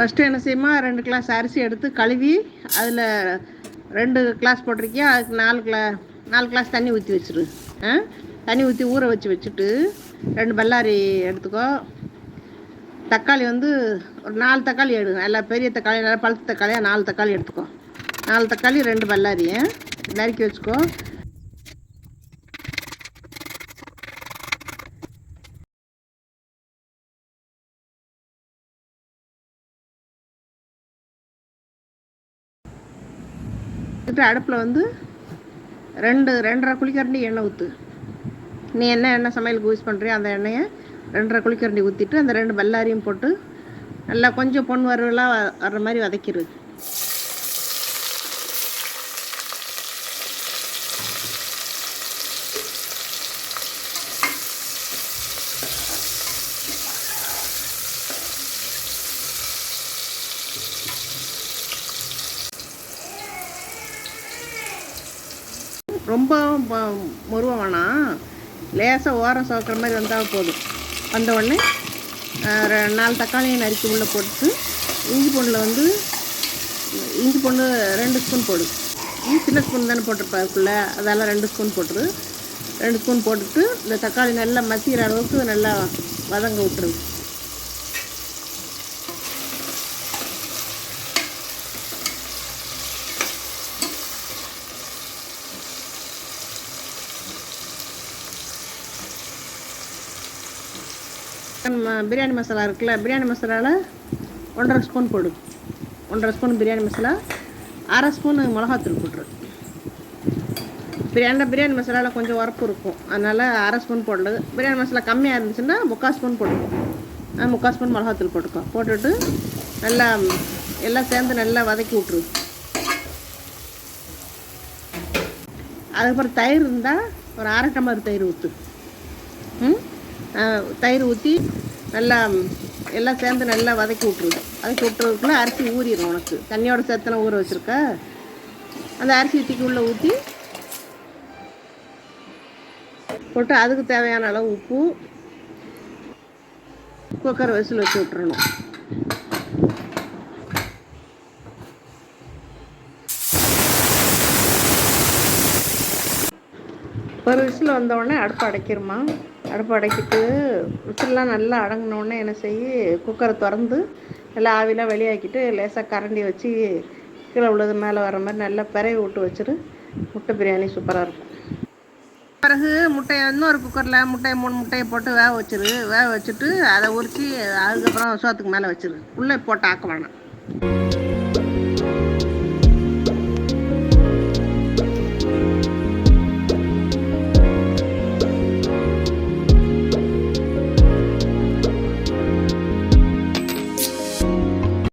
First என்ன செய்யுமா, 2 class அரிசி எடுத்து கழுவி அதில் 2 கிளாஸ் போட்டிருக்கியா, அதுக்கு 4 கிளாஸ் தண்ணி ஊற்றி வச்சிரு. தண்ணி ஊற்றி ஊற வச்சுட்டு 2 பல்லாரி எடுத்துக்கோ. தக்காளி வந்து ஒரு 4 தக்காளி எடு, நல்லா பெரிய தக்காளி, நல்லா பழுத்த தக்காளியாக 4 தக்காளி எடுத்துக்கோ. 4 தக்காளி 2 பல்லாரி நறுக்கி வச்சுக்கோ. அடுப்பில் வந்து 2.5 குழிக்கரண்டி எண்ணெய் ஊற்று. நீ என்ன சமையலுக்கு யூஸ் பண்ணுறியோ அந்த எண்ணெயை 2.5 குழிக்கரண்டி ஊற்றிட்டு அந்த 2 பல்லாரியும் போட்டு நல்லா கொஞ்சம் பொன் வறுவலாக வர்ற மாதிரி வதக்கிடு. ரொம்ப முருவ வேணாம், லேசாக ஓரம் சோக்கிற மாதிரி வந்தால் போதும். வந்த உடனே 4 தக்காளியை நறுக்கி உள்ளே போட்டு இஞ்சி பூண்டு 2 ஸ்பூன் போடு. சின்ன ஸ்பூன் தானே போட்டிருப்பேன் அதுக்குள்ளே, அதெல்லாம் 2 ஸ்பூன் போட்டுரு. 2 ஸ்பூன் போட்டுட்டு இந்த தக்காளி நல்லா மசிகிற அளவுக்கு நல்லா வதங்க விட்டுரு. பிரியாணி மசாலா இருக்குல்ல, பிரியாணி மசாலாவில் 1.5 ஸ்பூன் போடு. 1.5 ஸ்பூன் பிரியாணி மசாலா, 1/2 ஸ்பூன் மிளகாத்தூள் போட்டுரு. பிரியாணி மசாலாவில் கொஞ்சம் உரப்பு இருக்கும், அதனால் 1/2 ஸ்பூன் போடுறது. பிரியாணி மசாலா கம்மியாக இருந்துச்சுன்னா 3/4 ஸ்பூன் போட்டுக்கோ. 3/4 ஸ்பூன் மிளகாத்தூள் போட்டுக்கோ. போட்டுட்டு நல்லா எல்லாம் சேர்ந்து நல்லா வதக்கி விட்ரு. அதுக்கப்புறம் தயிர் இருந்தால் ஒரு 1/2 டம்ளர் தயிர் ஊற்று. தயிர் ஊற்றி நல்லா எல்லாம் சேர்ந்து நல்லா வதக்கி விட்ருது. வதக்கி விட்டுறதுக்குள்ளே அரிசி ஊறிடும். உனக்கு தண்ணியோட சேர்த்துனா ஊற வச்சுருக்க அந்த அரிசி தூக்கி உள்ளே ஊற்றி போட்டு அதுக்கு தேவையான அளவு உப்பு, குக்கர் விசில் வச்சு விட்டுறணும். ஒரு விசில் வந்தோடனே அடுப்பை அடைக்கிருமா. அடுப்பை அடைக்கிட்டு விசில்லாம் நல்லா அடங்கினோடனே என்ன செய்ய, குக்கரை திறந்து நல்லா ஆவிலாம் வெளியாக்கிட்டு லேசாக கரண்டி வச்சு கீழே உள்ளது மேலே வர மாதிரி நல்லா பிறவி விட்டு வச்சுரு. முட்டை பிரியாணி சூப்பராக இருக்கும். பிறகு முட்டையை இன்னொரு குக்கரில் 3 முட்டையை போட்டு வேக வச்சுட்டு அதை உரித்து அதுக்கப்புறம் சோத்துக்கு மேலே வச்சுரு. உள்ளே போட்டு ஆக்க வேணாம்.